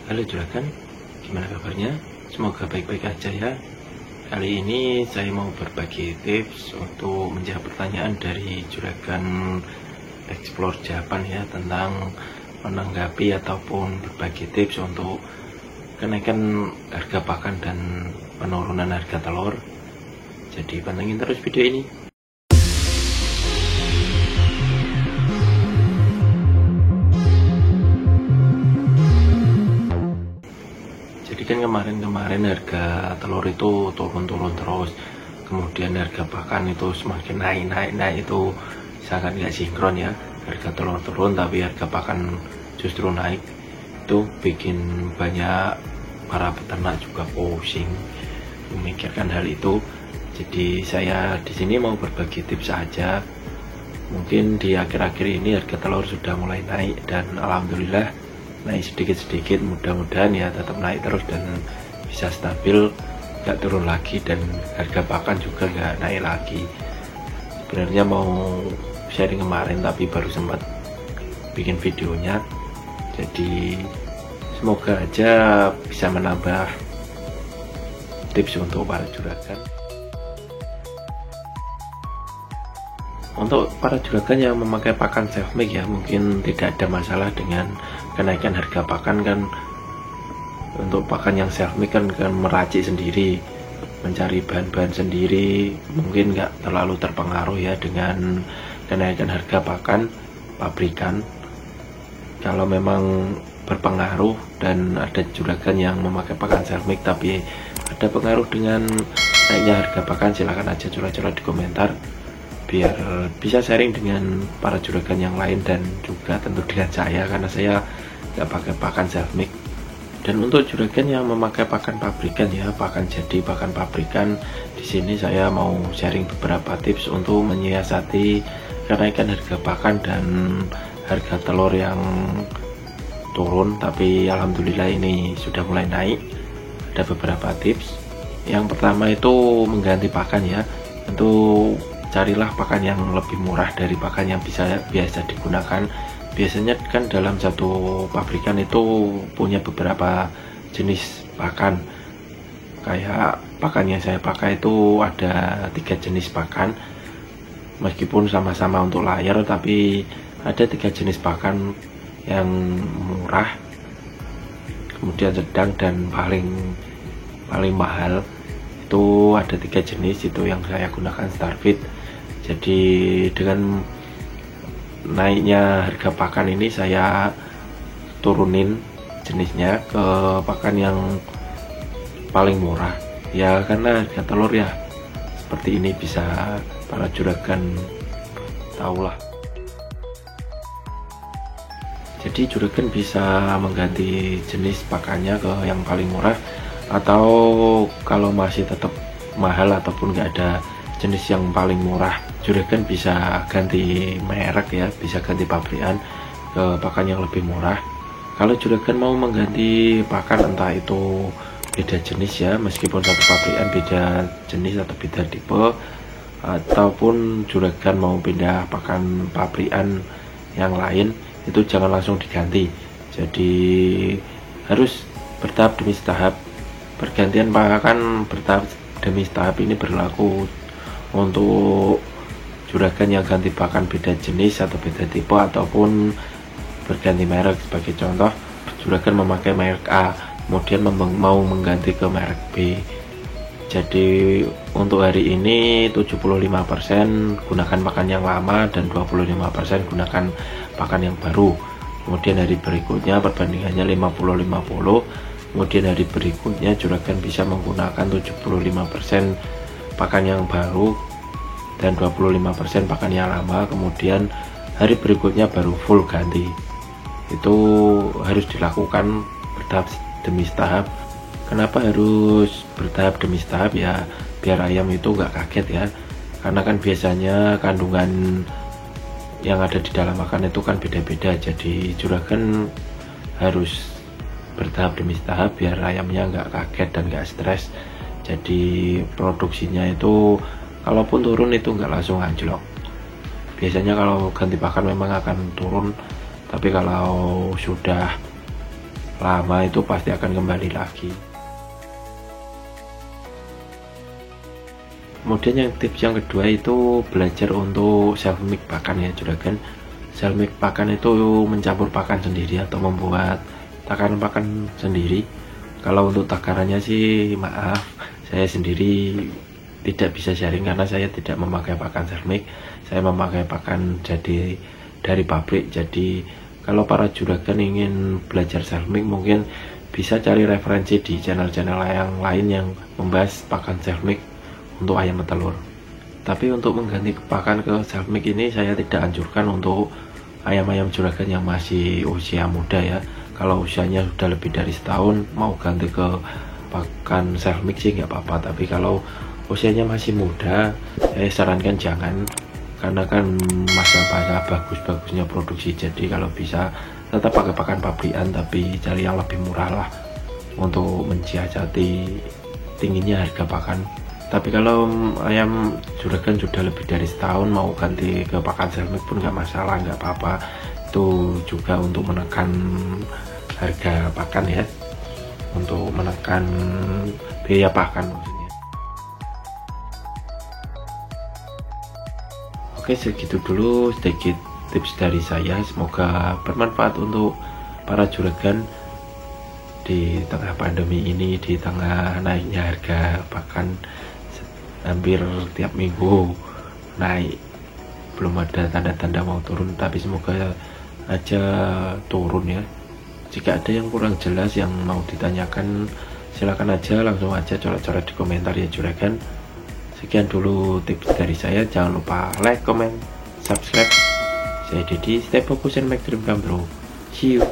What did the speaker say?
Halo juragan, gimana kabarnya? Semoga baik-baik aja ya. Kali ini saya mau berbagi tips untuk menjawab pertanyaan dari juragan Explore Japan ya, tentang menanggapi ataupun berbagi tips untuk kenaikan harga pakan dan penurunan harga telur. Jadi pantengin terus video ini. Jadi kan kemarin harga telur itu turun terus, kemudian harga pakan itu semakin naik itu sangat nggak sinkron ya. Harga telur turun tapi harga pakan justru naik, itu bikin banyak para peternak juga pusing memikirkan hal itu. Jadi saya di sini mau berbagi tips saja. Mungkin di akhir-akhir ini harga telur sudah mulai naik dan alhamdulillah naik sedikit-sedikit, mudah-mudahan ya tetap naik terus dan bisa stabil, nggak turun lagi, dan harga pakan juga nggak naik lagi. Sebenarnya mau sharing kemarin tapi baru sempat bikin videonya, jadi semoga aja bisa menambah tips untuk para juragan. Untuk para juragan yang memakai pakan self make ya, mungkin tidak ada masalah dengan kenaikan harga pakan kan. Untuk pakan yang self make kan meracik sendiri, mencari bahan-bahan sendiri, mungkin nggak terlalu terpengaruh ya dengan kenaikan harga pakan pabrikan. Kalau memang berpengaruh dan ada juragan yang memakai pakan self make tapi ada pengaruh dengan naiknya harga pakan, silahkan aja curhat-curhat di komentar biar bisa sharing dengan para juragan yang lain dan juga tentu dengan saya, karena saya nggak pakai pakan self make. Dan untuk juragan yang memakai pakan pabrikan ya, pakan jadi, pakan pabrikan, di sini saya mau sharing beberapa tips untuk menyiasati kenaikan harga pakan dan harga telur yang turun tapi alhamdulillah ini sudah mulai naik. Ada beberapa tips. Yang pertama itu mengganti pakan ya. Tentu carilah pakan yang lebih murah dari pakan yang biasa digunakan. Biasanya kan dalam satu pabrikan itu punya beberapa jenis pakan. Kayak pakan yang saya pakai itu ada 3 jenis pakan. Meskipun sama-sama untuk layar, tapi ada 3 jenis pakan yang murah, kemudian sedang, dan paling mahal. Itu ada 3 jenis, itu yang saya gunakan Starfeed. Jadi dengan naiknya harga pakan ini saya turunin jenisnya ke pakan yang paling murah ya, karena harga telur ya seperti ini, bisa para juragan tahulah. Jadi juragan bisa mengganti jenis pakannya ke yang paling murah, atau kalau masih tetap mahal ataupun nggak ada jenis yang paling murah, juragan bisa ganti merek ya, bisa ganti pabrikan ke pakan yang lebih murah. Kalau juragan mau mengganti pakan, entah itu beda jenis ya, meskipun satu pabrikan, beda jenis atau beda tipe, ataupun juragan mau pindah pakan pabrikan yang lain, itu jangan langsung diganti. Jadi harus bertahap demi tahap. Pergantian pakan bertahap demi tahap ini berlaku untuk juragan yang ganti pakan beda jenis atau beda tipe ataupun berganti merek. Sebagai contoh, juragan memakai merek A kemudian mau mengganti ke merek B. Jadi untuk hari ini 75% gunakan pakan yang lama dan 25% gunakan pakan yang baru. Kemudian hari berikutnya perbandingannya 50-50. Kemudian hari berikutnya juragan bisa menggunakan 75% pakan yang baru dan 25% pakan yang lama. Kemudian hari berikutnya baru full ganti. Itu harus dilakukan bertahap demi tahap. Kenapa harus bertahap demi tahap ya? Biar ayam itu nggak kaget ya, karena kan biasanya kandungan yang ada di dalam makan itu kan beda-beda. Jadi juragan harus bertahap demi tahap biar ayamnya nggak kaget dan nggak stres. Jadi produksinya itu kalaupun turun itu nggak langsung anjlok. Biasanya kalau ganti pakan memang akan turun, tapi kalau sudah lama itu pasti akan kembali lagi. Kemudian yang tips yang kedua itu belajar untuk self mix pakan ya juragan. Self mix pakan itu mencampur pakan sendiri atau membuat takaran pakan sendiri. Kalau untuk takarannya sih maaf, saya sendiri tidak bisa sharing karena saya tidak memakai pakan self mix. Saya memakai pakan jadi dari pabrik. Jadi kalau para juragan ingin belajar self mix mungkin bisa cari referensi di channel-channel yang lain yang membahas pakan self mix untuk ayam petelur. Tapi untuk mengganti pakan ke self mix ini saya tidak anjurkan untuk ayam-ayam juragan yang masih usia muda ya. Kalau usianya sudah lebih dari setahun mau ganti ke pakan self mix sih nggak apa-apa, tapi kalau usianya masih muda saya sarankan jangan, karena kan masa-masa bagus-bagusnya produksi. Jadi kalau bisa tetap pakai pakan pabrikan tapi cari yang lebih murah lah untuk mensiasati tingginya harga pakan. Tapi kalau ayam juragan sudah lebih dari setahun mau ganti ke pakan self mix pun nggak masalah, nggak apa-apa. Itu juga untuk menekan harga pakan ya, untuk menekan biaya pakan maksudnya. Oke, segitu dulu sedikit tips dari saya, semoga bermanfaat untuk para juragan di tengah pandemi ini, di tengah naiknya harga pakan hampir tiap minggu naik, belum ada tanda-tanda mau turun, tapi semoga aja turun ya. Jika ada yang kurang jelas yang mau ditanyakan silakan aja langsung aja coret-coret di komentar ya juragan. Sekian dulu tips dari saya, jangan lupa like, comment, subscribe. Saya Dedi, stay focus and make dream come true. See you.